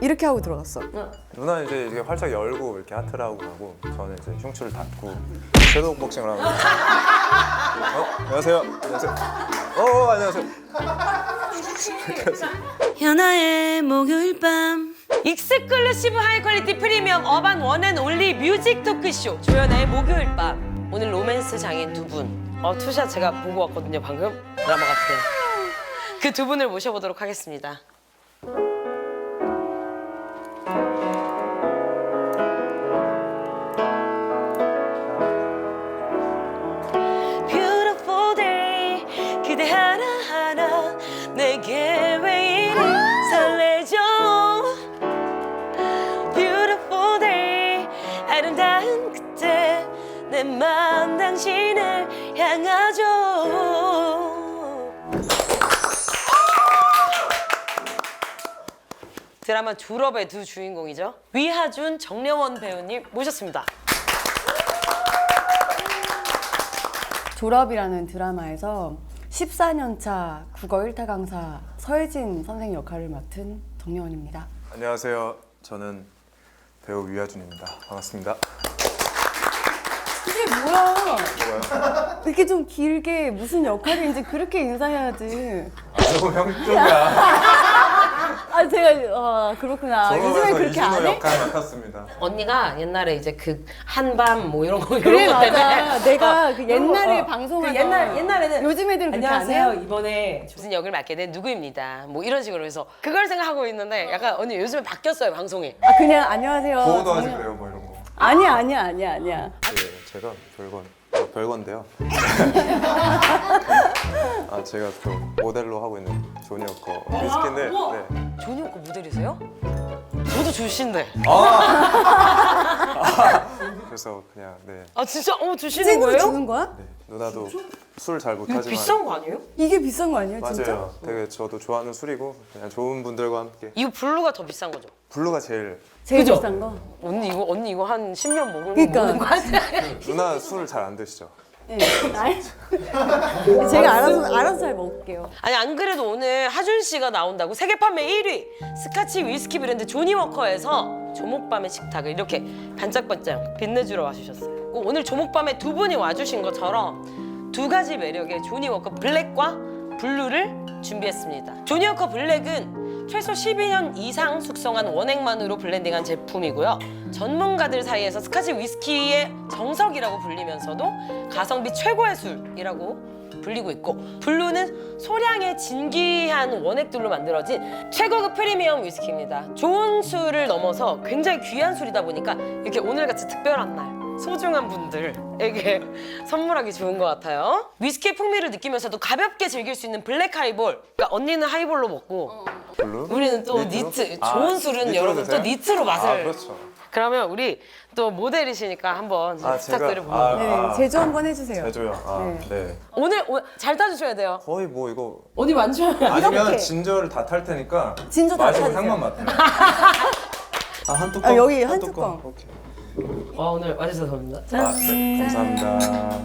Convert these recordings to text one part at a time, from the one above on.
이렇게 하고 들어갔어. 누나는 이제 이게 활짝 열고 이렇게 하트를 하고 가고 저는 이제 흉추를 닫고 섀도우 복싱을 하고 안녕하세요. 안녕하세요. 안녕하세요. 현아의 목요일 밤 익스클루시브 하이 퀄리티 프리미엄 어반 원앤올리 뮤직 토크쇼 조연아의 목요일 밤. 오늘 로맨스 장인 두 분. 투샷 제가 보고 왔거든요 방금. 드라마 같아. 그 두 분을 모셔보도록 하겠습니다. Beautiful day 그대 하나하나 내게 왜 이리 설레죠. Beautiful day 아름다운 그때 내 맘 당신을 향하죠. 드라마 졸업의 두 주인공이죠. 위하준, 정려원 배우님 모셨습니다. 졸업이라는 드라마에서 14년 차 국어 1타 강사 서혜진 선생님 역할을 맡은 정려원입니다. 안녕하세요. 저는 배우 위하준입니다. 반갑습니다. 이게 뭐야? 이렇게 좀 길게 무슨 역할인지 그렇게 인사해야지. 너무 형 쪽이야. 아 제가 그렇구나. 요즘에 그렇게 안 이준호 해? 역할 맡았습니다. 언니가 옛날에 이제 그 한밤 뭐 이런 거 그래 이런 거 때문에 맞아. 내가 그 옛날에 방송하던 옛날에는 요즘 애들은 그렇게 안 안녕하세요. 해요? 이번에 무슨 역을 맡게 된 누구입니다. 뭐 이런 식으로 해서 그걸 생각하고 있는데 약간 언니 요즘에 바뀌었어요 방송이. 아 그냥 안녕하세요. 보호도 하지 정려- 그래요 뭐 이런 거. 아니야. 네, 제가 별건데요. 제가 또 모델로 하고 있는 조니 워커 위스키인데 네. 조니 오커 모델이세요? 저도 주신데. 그래서 그냥 네. 아 진짜 주시는 찐으로 거예요? 주는 거야? 네. 누나도 술 잘 이거 못하지만 비싼 거 아니에요? 이게 비싼 거 아니에요 진짜? 맞아요. 되게 저도 좋아하는 술이고 그냥 좋은 분들과 함께 이거 블루가 더 비싼 거죠? 블루가 제일 제일 그죠? 비싼 거? 언니 이거 한 10년 먹는 그러니까. 거 같아. 누나 술을 잘 안 드시죠? 네. 제가 알아서 잘 먹을게요. 아니 안 그래도 오늘 하준 씨가 나온다고 세계 판매 1위 스카치 위스키 브랜드 조니 워커에서 조목밤의 식탁을 이렇게 반짝반짝 빛내주러 와주셨어요. 오늘 조목밤에 두 분이 와주신 것처럼 두 가지 매력의 조니 워커 블랙과 블루를 준비했습니다. 조니 워커 블랙은 최소 12년 이상 숙성한 원액만으로 블렌딩한 제품이고요. 전문가들 사이에서 스카치 위스키의 정석이라고 불리면서도 가성비 최고의 술이라고 불리고 있고, 블루는 소량의 진귀한 원액들로 만들어진 최고급 프리미엄 위스키입니다. 좋은 술을 넘어서 굉장히 귀한 술이다 보니까 이렇게 오늘같이 특별한 날 소중한 분들에게 선물하기 좋은 것 같아요. 위스키의 풍미를 느끼면서도 가볍게 즐길 수 있는 블랙 하이볼. 그러니까 언니는 하이볼로 먹고 블루? 우리는 또 니트로? 니트. 아, 좋은 술은 니트로 여러분 드세요? 또 니트로 맛을. 그렇죠. 그러면 우리 또 모델이시니까 한번 부탁드려보면. 네, 제조 한번 해주세요. 제조요? 네. 오늘 잘 따주셔야 돼요. 거의 뭐 이거 언니 완전. 아니면 진저를 다 탈 테니까 진저 다 마시고 타주세요. 향만 맡으면 한 뚜껑? 여기 한 뚜껑. 오케이. 와 오늘 와주셔서 감사합니다. 네, 감사합니다.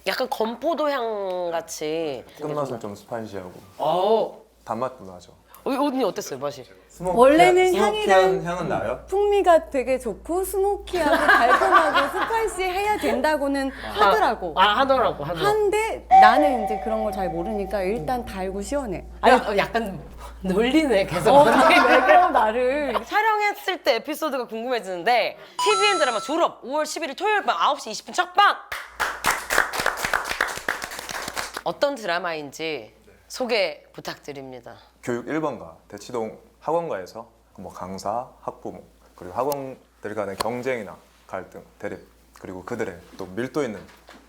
약간 건포도 향 같이. 끝맛은 좀 스파이시하고 어. 단맛도 나죠. 언니 어땠어요 맛이? 원래는 스모키한 향이랑 향은 나요? 풍미가 되게 좋고 스모키하고 달콤하고 스파이시해야 된다고는 하더라고. 하더라고. 한데 나는 이제 그런 걸 잘 모르니까 일단 달고 시원해. 아니 약간 놀리네 계속. 왜 그러 나를. 촬영했을 때 에피소드가 궁금해지는데 TVN 드라마 졸업 5월 11일 토요일 밤 9시 20분 첫방 어떤 드라마인지 소개 부탁드립니다. 교육 1번가 대치동 학원가에서 뭐 강사, 학부모 그리고 학원들 간의 경쟁이나 갈등, 대립 그리고 그들의 또 밀도 있는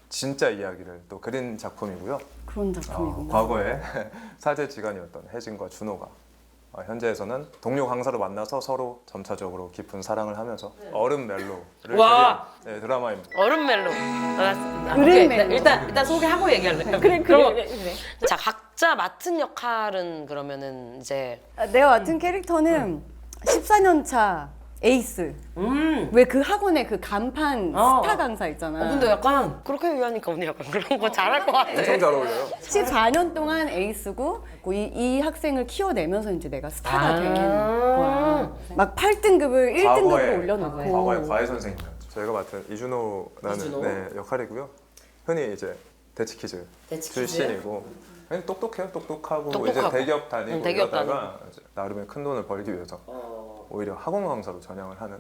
진짜 이야기를 또 그린 작품이고요. 그런 작품이구나. 과거에 사제지간이었던 혜진과 준호가 현재에서는 동료 강사로 만나서 서로 점차적으로 깊은 사랑을 하면서 얼음 멜로를 와. 그린 네, 드라마입니다. 얼음 멜로. 알았습니다. 얼음 오케이, 멜로. 일단 소개하고 얘기할래. 그래. 자 각자 맡은 역할은 그러면은 이제 내가 맡은 캐릭터는 14년 차 에이스. 왜 그 학원에 그 간판 스타 강사 있잖아. 근데 약간 그렇게 얘기하니까 언니 약간 그런 거 잘할 것 같아. 엄청 잘 어울려요. 14년 동안 에이스고 이 학생을 키워내면서 이제 내가 스타가 된 거야. 막 8등급을 1등급으로 올려놓고. 과거의 과외 선생님이었죠. 저희가 맡은 이준호라는 이준호? 네, 역할이고요. 흔히 이제 대치키즈 출신이고 그냥 똑똑해요. 똑똑하고 똑똑하고. 이제 대기업 다니고 대기업 이러다가 이제 나름의 큰 돈을 벌기 위해서 오히려 학원 강사로 전향을 하는.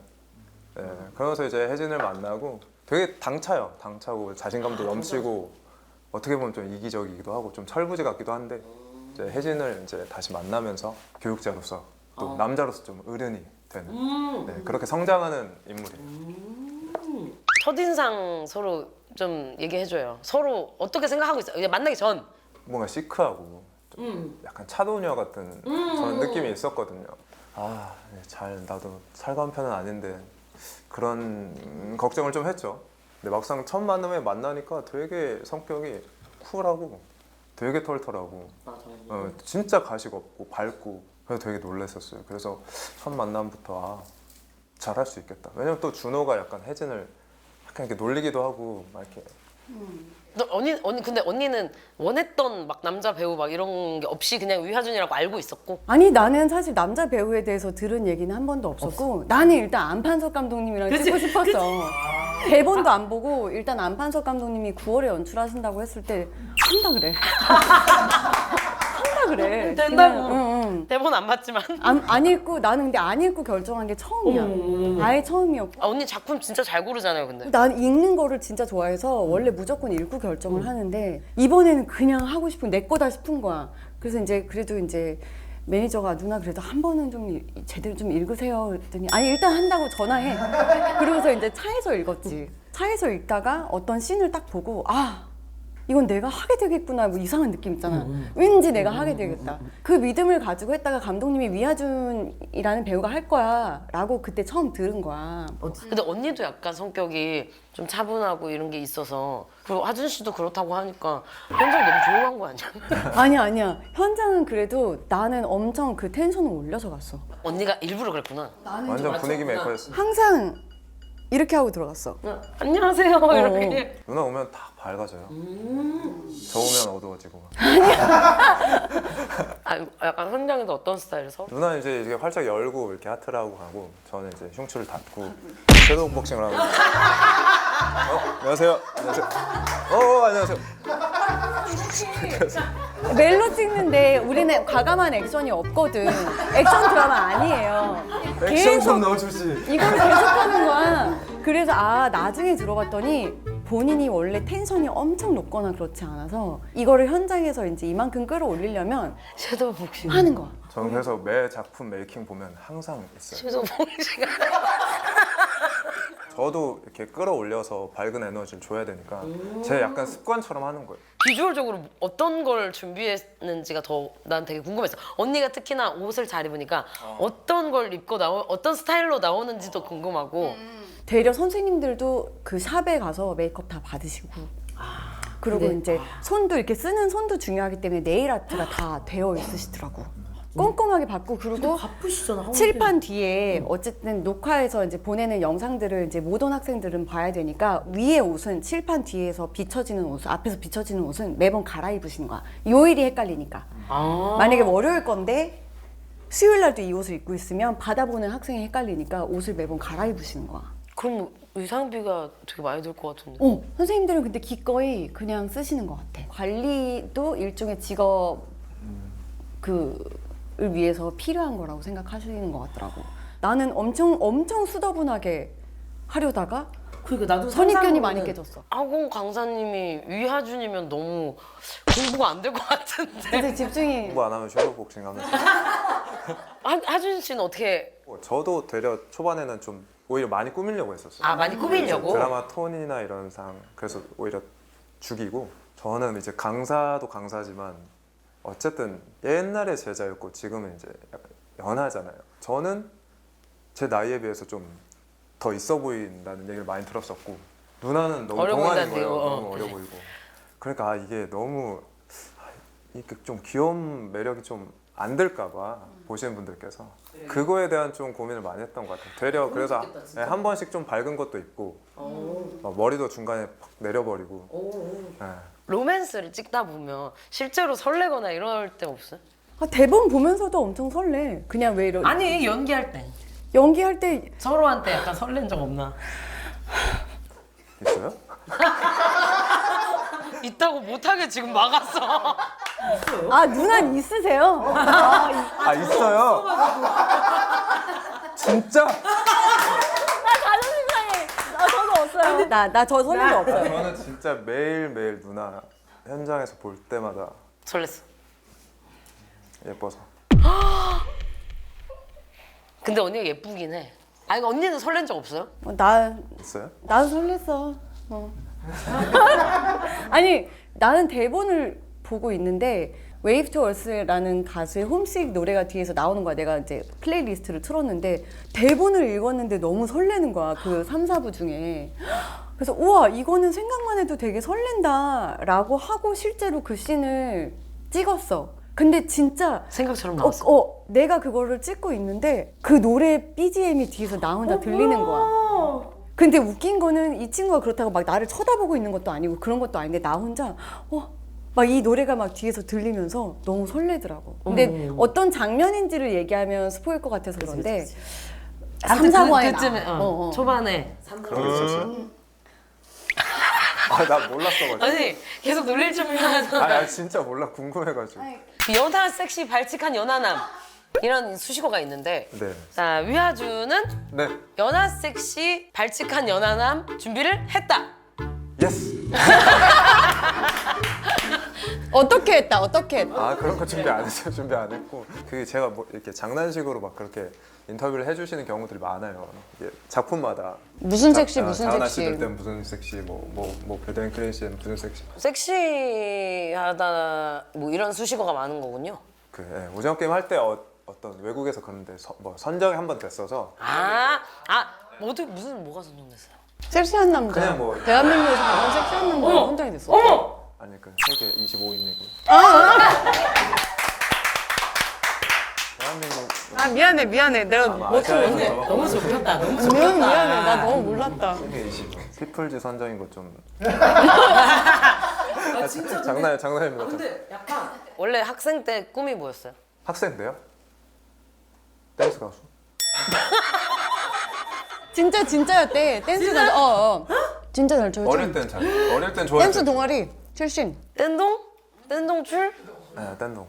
네, 그러면서 이제 혜진을 만나고 되게 당차요. 당차고 자신감도 넘치고 어떻게 보면 좀 이기적이기도 하고 좀 철부지 같기도 한데 이제 혜진을 이제 다시 만나면서 교육자로서 또 남자로서 좀 어른이 되는 네, 그렇게 성장하는 인물이에요. 첫인상 서로 좀 얘기해줘요. 서로 어떻게 생각하고 있어요? 이제 만나기 전. 뭔가 시크하고 좀 약간 차도녀 같은 저는 느낌이 있었거든요. 아, 네, 잘 나도 살가운 편은 아닌데 그런 걱정을 좀 했죠. 근데 막상 첫 만남에 만나니까 되게 성격이 쿨하고 되게 털털하고 진짜 가식 없고 밝고 그래서 되게 놀랐었어요. 그래서 첫 만남부터 잘할 수 있겠다. 왜냐면 또 준호가 약간 혜진을 약간 이렇게 놀리기도 하고 막 이렇게 너 언니 근데 언니는 원했던 막 남자 배우 막 이런 게 없이 그냥 위하준이라고 알고 있었고. 아니 나는 사실 남자 배우에 대해서 들은 얘기는 한 번도 없었고 나는 일단 안판석 감독님이랑 찍고 싶었어. 대본도 안 보고 일단 안판석 감독님이 9월에 연출하신다고 했을 때 한다 그래. 한다 그래. 된다고. 그냥, 응. 대본 안 봤지만. 안 읽고 나는 근데 안 읽고 결정한 게 처음이야. 아예 처음이었고. 아, 언니 작품 진짜 잘 고르잖아요, 근데. 난 읽는 거를 진짜 좋아해서 원래 무조건 읽고 결정을 하는데 이번에는 그냥 하고 싶은 내 거다 싶은 거야. 그래서 이제 그래도 이제 매니저가 누나 그래도 한 번은 좀 제대로 좀 읽으세요 그랬더니 아니 일단 한다고 전화해. 그러고서 이제 차에서 읽었지. 차에서 읽다가 어떤 씬을 딱 보고 아 이건 내가 하게 되겠구나 뭐 이상한 느낌 있잖아. 왠지 내가 하게 되겠다. 그 믿음을 가지고 했다가 감독님이 위하준이라는 배우가 할 거야 라고 그때 처음 들은 거야. 근데 언니도 약간 성격이 좀 차분하고 이런 게 있어서 그리고 하준 씨도 그렇다고 하니까 현장 너무 조용한 거 아니야? 아니야. 현장은 그래도 나는 엄청 그 텐션을 올려서 갔어. 언니가 일부러 그랬구나. 완전 분위기 메이커였어요. 항상 이렇게 하고 들어갔어. 안녕하세요 이렇게. 누나 오면 다 밝아져요. 저 오면 어두워지고. 아, 약간 현장에서 어떤 스타일에서? 누나 이제 이게 활짝 열고 이렇게 하트라고 가고 저는 이제 흉추를 닫고 섀도우 복싱을 하고. 안녕하세요. 안녕하세요. 안녕하세요. 멜로 찍는데 우리는 과감한 액션이 없거든. 액션 드라마 아니에요. 액션 좀 넣어주지. 이걸 계속 하는 거야. 그래서 나중에 들어봤더니 본인이 원래 텐션이 엄청 높거나 그렇지 않아서 이거를 현장에서 이제 이만큼 끌어올리려면 섀도우 복싱. 하는 거야. 저는 그래서 매 작품 메이킹 보면 항상 있어요. 섀도우 복싱. 저도 이렇게 끌어올려서 밝은 에너지를 줘야 되니까 제 약간 습관처럼 하는 거예요. 비주얼적으로 어떤 걸 준비했는지가 더 난 되게 궁금했어. 언니가 특히나 옷을 잘 입으니까 어떤 걸 입고 어떤 스타일로 나오는지도 궁금하고. 되려 선생님들도 그 샵에 가서 메이크업 다 받으시고 그리고 근데- 이제 손도 이렇게 쓰는 손도 중요하기 때문에 네일 아트가 다 되어 있으시더라고. 꼼꼼하게 받고 그리고 바쁘시잖아. 칠판 뒤에 어쨌든 녹화해서 이제 보내는 영상들을 이제 모든 학생들은 봐야 되니까 위에 옷은 칠판 뒤에서 비춰지는 옷, 앞에서 비춰지는 옷은 매번 갈아입으시는 거야. 요일이 헷갈리니까. 만약에 월요일 건데 수요일 날도 이 옷을 입고 있으면 받아보는 학생이 헷갈리니까 옷을 매번 갈아입으시는 거야. 그럼 의상비가 되게 많이 들 것 같은데. 선생님들은 근데 기꺼이 그냥 쓰시는 것 같아. 관리도 일종의 직업 을 위해서 필요한 거라고 생각하시는 것 같더라고. 나는 엄청 수더분하게 하려다가 그러니까 나도 선입견이 많이 깨졌어. 학원 강사님이 위하준이면 너무 공부가 안 될 것 같은데. 근데 집중이 공부 안 하면 섀도우 복싱 하면서. 하준 씨는 어떻게? 저도 되려 초반에는 좀 오히려 많이 꾸미려고 했었어요. 아, 많이 꾸미려고? 드라마 톤이나 이런 상 그래서 오히려 죽이고 저는 이제 강사도 강사지만 어쨌든 옛날의 제자였고 지금은 이제 약간 연하잖아요. 저는 제 나이에 비해서 좀 더 있어 보인다는 얘기를 많이 들었었고 누나는 너무 어려 동안인 보인다는 거예요. 얘기, 너무 어려 보이고. 그러니까 이게 너무 이렇게 좀 귀여운 매력이 좀 안 들까봐 보시는 분들께서 그거에 대한 좀 고민을 많이 했던 것 같아요. 되려 그래서 네, 한 번씩 좀 밝은 것도 있고 머리도 중간에 팍 내려버리고 네. 로맨스를 찍다 보면 실제로 설레거나 이럴 때 없어요? 아, 대본 보면서도 엄청 설레. 그냥 왜 이런 아니 연기할 때 연기할 때 서로한테 약간 설렌 적 없나? 있어요? 있다고 못하게 지금 막았어. 아 누나 있으세요? 아 있어요? 진짜? 자존심 상해. 저도 없어요. 나 저 설렌 적 없어요. 저는 진짜 매일매일 누나 현장에서 볼 때마다 설렜어. 예뻐서 근데 언니가 예쁘긴 해. 아니 언니는 설렌 적 없어요? 있어요? 나도 설렜어. 아니 나는 대본을 보고 있는데 웨이브 투 얼스라는 가수의 홈식 노래가 뒤에서 나오는 거야. 내가 이제 플레이리스트를 틀었는데 대본을 읽었는데 너무 설레는 거야. 그 3, 4부 중에. 그래서 우와 이거는 생각만 해도 되게 설렌다라고 하고 실제로 그 씬을 찍었어. 근데 진짜 생각처럼 나왔어. 내가 그거를 찍고 있는데 그 노래 BGM이 뒤에서 나 혼자 들리는 거야. 근데 웃긴 거는 이 친구가 그렇다고 막 나를 쳐다보고 있는 것도 아니고 그런 것도 아닌데 나 혼자 막 이 노래가 막 뒤에서 들리면서 너무 설레더라고. 근데 어떤 장면인지를 얘기하면 스포일 것 같아서 그런데 3, 4부에 그쯤에 초반에 그런 게 있었어요? 아 나 몰랐어가지고 아니 계속 놀릴 준비하면서 아 진짜 몰라 궁금해가지고 연하 섹시 발칙한 연하남 이런 수식어가 있는데 네. 자 위하주는 네. 연하 섹시 발칙한 연하남 준비를 했다. 예스. 어떻게 했다? 아 그런 거 준비 안 했어요. 준비 안 했고 그게 제가 뭐 이렇게 장난식으로 막 그렇게 인터뷰를 해주시는 경우들이 많아요. 이게 작품마다 무슨 섹시 무슨 자하나 섹시 씨들 때는 무슨 섹시 뭐 배드앤 크레인 씨는 무슨 섹시 섹시하다 뭐 이런 수식어가 많은 거군요. 그 오징어 게임 할 때 어떤 외국에서 그런데 뭐 선정이 한 번 됐어서 모두 뭐가 선정됐어요? 섹시한 남자. 그냥 뭐 대한민국에서 가장 섹시한 남자가 선정이 됐어. 어머! 아니 그 세계 25인이고 대한민국 미안해. 내가 아시아에서 너무 좁혔다. 너무 미안해. 나 너무 몰랐다. 세계 25 피플즈 선정인 거좀 진짜 장난입니다. 근데 약간 원래 학생 때 꿈이 뭐였어요? 학생 때요? 댄스 가수? 진짜였대. 댄스가 진짜 잘 춰. 어릴 땐 좋아했어요. 댄스 동아리 출신. 댄동출? 네, 댄동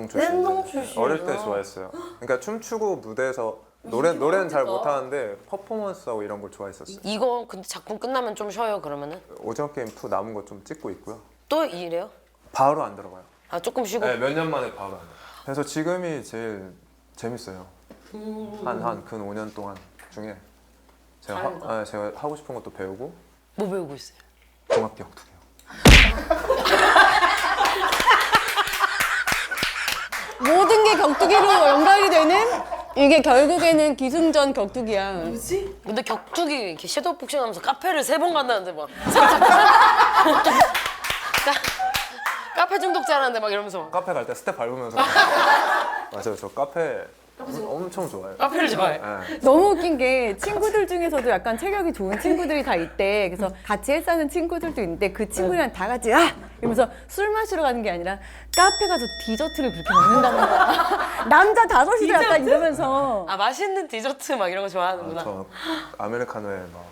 출신. 댄동 출신. 어릴 때 좋아했어요. 그러니까 춤추고 무대에서 노래는 잘 못하는데 퍼포먼스하고 이런 걸 좋아했었어요. 이거 근데 작품 끝나면 좀 쉬어요 그러면은? 오징어 게임 2 남은 거 좀 찍고 있고요. 또 이래요? 바로 안 들어가요. 조금 쉬고? 네, 몇 년 만에 바로 안 들어가요. 그래서 지금이 제일 재밌어요. 한 근 5년 동안 중에 제가 제가 하고 싶은 것도 배우고 뭐 배우고 있어요? 종합 격투기요. 모든 게 격투기로 연결이 되는 이게 결국에는 기승전 격투기야. 근데 격투기 이렇게 섀도우 복싱하면서 카페를 3번 간다는데 막 카페 중독자라는데 막 이러면서 카페 갈 때 스텝 밟으면서 맞아요. 저 카페 엄청 좋아해요. 카페를 좋아해. 네. 너무 웃긴 게 친구들 중에서도 약간 체격이 좋은 친구들이 다 있대. 그래서 같이 일 사는 친구들도 있는데 그 친구들이랑 다 같이 이러면서 술 마시러 가는 게 아니라 카페 가서 디저트를 그렇게 먹는다는 거야. 남자 다섯이서 약간 이러면서 맛있는 디저트 막 이런 거 좋아하는구나. 저 아메리카노에 막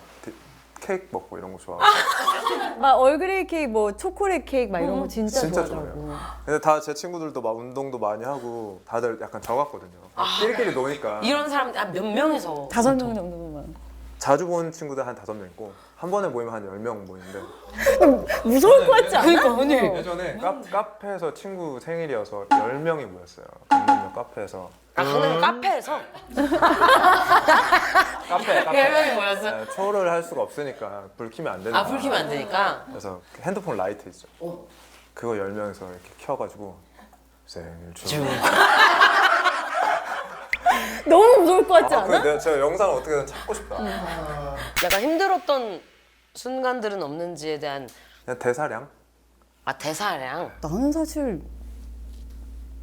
케이크 먹고 이런 거 좋아하고 막 얼그레이 케이크, 뭐 초콜릿 케이크 막 이런 거 진짜 좋아하더라고. 좋아해요. 근데 다 제 친구들도 막 운동도 많이 하고 다들 약간 저 같거든요. 끼리끼리 노니까 이런 사람 몇 명이서 5명 정도만. 자주 본 친구들 한 5명 있고 한 번에 모이면 한 10명 모이는데 무서울 것 같지 않아? 그러니까 언니 예전에 카페에서 친구 생일이어서 10명이 모였어요. 강남역 카페에서 강남 카페에서 카페 10명이 모였어? 네, 초를 할 수가 없으니까 불 켜면 안 되니까 불 켜면 안 되니까 그래서 핸드폰 라이트 있죠. 그거 10명에서 이렇게 켜가지고 생일 축하. 너무 무서울 것 같지 않아? 내가 제가 영상을 어떻게든 찾고 싶다. 약간 힘들었던 순간들은 없는지에 대한 그냥 대사량? 대사량 나는 사실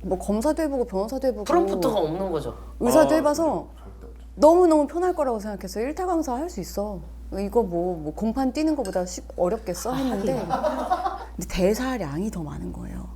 뭐 검사도 해보고 변호사도 해보고 프롬프트가 없는 거죠. 의사도 해봐서 너무너무 편할 거라고 생각했어요. 일타 강사 할 수 있어. 이거 뭐 공판 뛰는 것보다 어렵겠어 했는데 근데 대사량이 더 많은 거예요.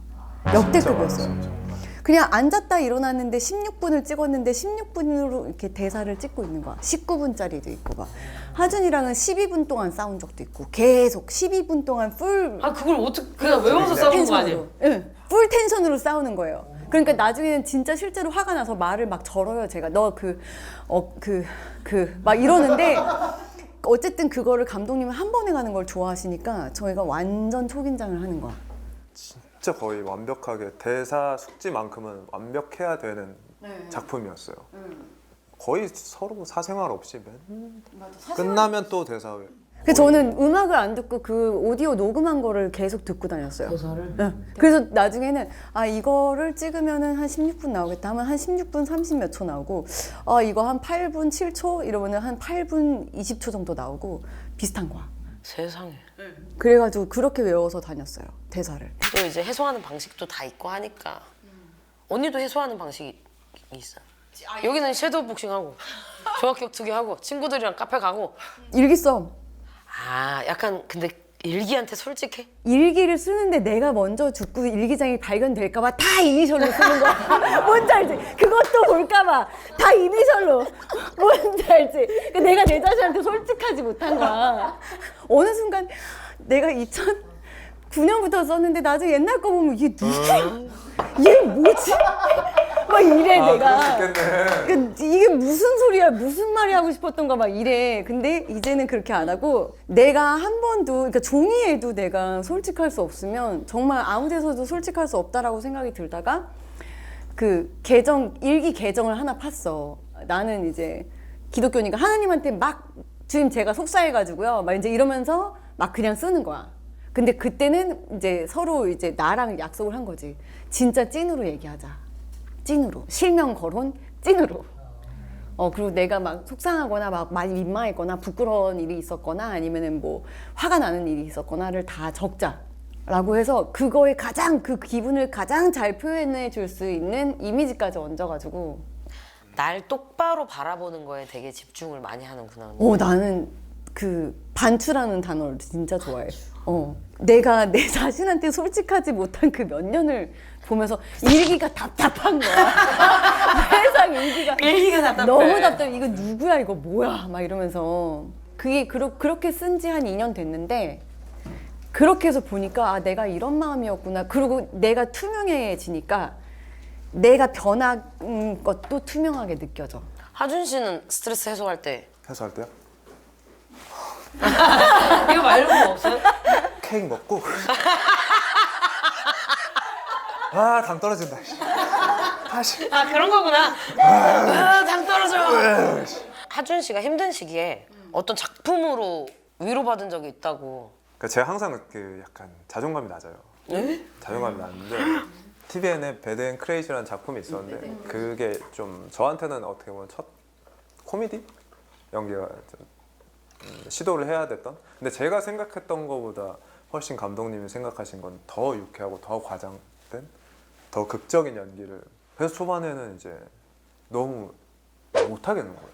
역대급이었어요. 그냥 앉았다 일어났는데 16분을 찍었는데 16분으로 이렇게 대사를 찍고 있는 거야. 19분짜리도 있고 막. 하준이랑은 12분 동안 싸운 적도 있고 계속 12분 동안 풀 아 그걸 어떻게 그냥 외워서 싸우는 거 아니에요? 응, 풀 텐션으로 싸우는 거예요. 그러니까 나중에는 진짜 실제로 화가 나서 말을 막 절어요. 제가 너 막 이러는데 어쨌든 그거를 감독님은 한 번에 가는 걸 좋아하시니까 저희가 완전 초긴장을 하는 거야. 진짜 거의 완벽하게 대사 숙지만큼은 완벽해야 되는 작품이었어요. 거의 서로 사생활 없이 끝나면 또 대사. 그래서 저는 음악을 안 듣고 그 오디오 녹음한 거를 계속 듣고 다녔어요. 대사를? 네. 그래서 나중에는 아 이거를 찍으면은 한 16분 나오겠다 하면 한 16분 30 몇 초 나오고 이거 한 8분 7초 이러면은 한 8분 20초 정도 나오고 비슷한 거야. 세상에. 그래가지고 그렇게 외워서 다녔어요 대사를. 또 이제 해소하는 방식도 다 있고 하니까 언니도 해소하는 방식이 있어. 여기는 섀도우 복싱하고 종합격 투기 하고 친구들이랑 카페 가고. 일기 써. 아 약간 근데 일기한테 솔직해? 일기를 쓰는데 내가 먼저 죽고 일기장이 발견될까봐 다 이니셜로 쓰는 거야. 뭔지 알지? 그것도 볼까봐 다 이니셜로. 뭔지 알지? 그러니까 내가 내 자신한테 솔직하지 못한 거야. 어느 순간 내가 2009년부터 썼는데 나중에 옛날 거 보면 이게 누구야? 얘 뭐지? 막 이래 내가. 그러니까 이게 무슨 소리야, 무슨 말이 하고 싶었던가 막 이래. 근데 이제는 그렇게 안 하고 내가 한 번도 그러니까 종이에도 내가 솔직할 수 없으면 정말 아무 데서도 솔직할 수 없다라고 생각이 들다가 그 일기 계정을 하나 팠어. 나는 이제 기독교니까 하나님한테 막 주님 제가 속사해가지고요. 막 이제 이러면서 막 그냥 쓰는 거야. 근데 그때는 이제 서로 이제 나랑 약속을 한 거지. 진짜 찐으로 얘기하자. 찐으로. 실명 거론 찐으로. 그리고 내가 막 속상하거나 막 많이 민망했거나 부끄러운 일이 있었거나 아니면은 뭐 화가 나는 일이 있었거나를 다 적자. 라고 해서 그거에 가장 그 기분을 가장 잘 표현해 줄 수 있는 이미지까지 얹어가지고. 날 똑바로 바라보는 거에 되게 집중을 많이 하는구나. 나는 그 반추라는 단어를 진짜 좋아해. 내가 내 자신한테 솔직하지 못한 그 몇 년을 보면서 일기가 답답한 거야. 세상 일기가 답답해. 너무 답답해. 이거 누구야 이거 뭐야 막 이러면서 그게 그렇게 쓴 지 한 2년 됐는데 그렇게 해서 보니까 아 내가 이런 마음이었구나. 그리고 내가 투명해지니까 내가 변한 것도 투명하게 느껴져. 하준 씨는 스트레스 해소할 때 해소할 때요? 이거 말고 없어요? 케이크 먹고 아 당 떨어진다. 다시. 아 그런 거구나. 당 떨어져. 하준 씨가 힘든 시기에 어떤 작품으로 위로받은 적이 있다고. 그러니까 제가 항상 그 약간 자존감이 낮아요. 네? 자존감이 낮은데 TVN의 배드 앤 크레이지라는 작품이 있었는데 그게 좀 저한테는 어떻게 보면 첫 코미디 연기가 좀 시도를 해야 됐던. 근데 제가 생각했던 것보다 훨씬 감독님이 생각하신 건 더 유쾌하고 더 과장된 더 극적인 연기를. 그래서 초반에는 이제 너무 못하겠는 거예요.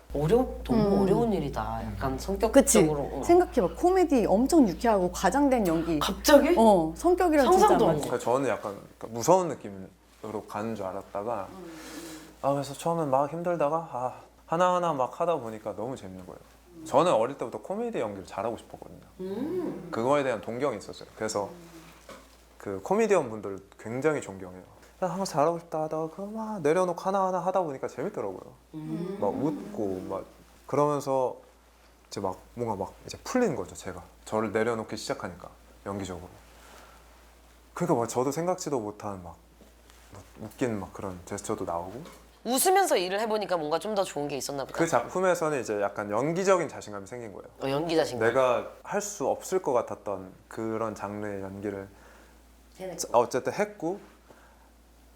너무 어려운 일이다. 약간 그치? 성격적으로. 생각해봐. 코미디 엄청 유쾌하고 과장된 연기. 갑자기? 성격이랑 진짜 상상도 안 안 맞지. 그러니까 저는 약간 무서운 느낌으로 가는 줄 알았다가 그래서 처음엔 막 힘들다가 하나하나 막 하다 보니까 너무 재밌는 거예요. 저는 어릴 때부터 코미디 연기를 잘하고 싶었거든요. 그거에 대한 동경이 있었어요. 그래서 그 코미디언 분들 굉장히 존경해요. 항상 잘하고 싶다 하다가 막 내려놓고 하나하나 하다 보니까 재밌더라고요. 막 웃고 막 그러면서 이제 막 뭔가 막 이제 풀리는 거죠. 제가 저를 내려놓기 시작하니까 연기적으로. 그러니까 막 저도 생각지도 못한 막 웃긴 막 그런 제스처도 나오고. 웃으면서 일을 해보니까 뭔가 좀 더 좋은 게 있었나 보다. 그 작품에서는 이제 약간 연기적인 자신감이 생긴 거예요. 연기 자신감. 내가 할 수 없을 것 같았던 그런 장르의 연기를 어쨌든 했고,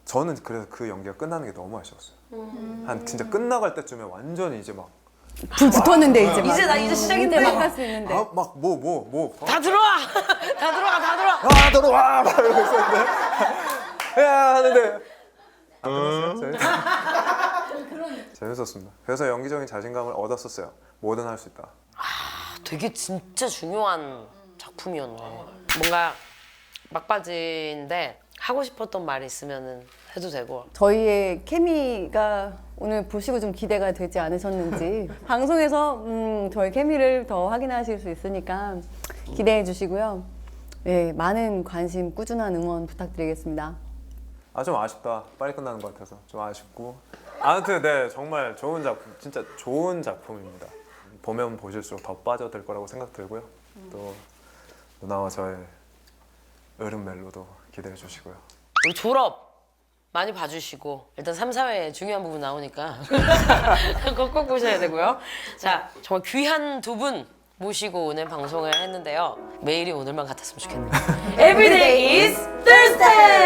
저는 그래서 그 연기가 끝나는 게 너무 아쉬웠어요. 한 진짜 끝나갈 때쯤에 완전히 이제 막 불 붙었는데 이제 막. 이제 시작인데 이제 막. 막 할 수 있는데. 막 뭐 다 들어와! 다 들어와! 다 들어와! 들어와! 막 이러고 있었는데 야 하는데 안 끝났어요? 재밌었습니다. 그래서 연기적인 자신감을 얻었었어요. 뭐든 할 수 있다. 되게 진짜 중요한 작품이었네. 뭔가 막바지인데 하고 싶었던 말이 있으면은 해도 되고. 저희의 케미가 오늘 보시고 좀 기대가 되지 않으셨는지 방송에서 저희 케미를 더 확인하실 수 있으니까 기대해 주시고요. 네, 많은 관심, 꾸준한 응원 부탁드리겠습니다. 좀 아쉽다. 빨리 끝나는 것 같아서 좀 아쉽고. 아무튼 네, 정말 좋은 작품, 진짜 좋은 작품입니다. 보면 보실수록 더 빠져들 거라고 생각 들고요. 또 누나와 저의 으른 멜로도 기대해 주시고요. 우리 졸업 많이 봐주시고 일단 3, 4회에 중요한 부분 나오니까 꼭 보셔야 되고요. 자, 정말 귀한 두 분 모시고 오늘 방송을 했는데요. 매일이 오늘만 같았으면 좋겠네요. Every day is Thursday!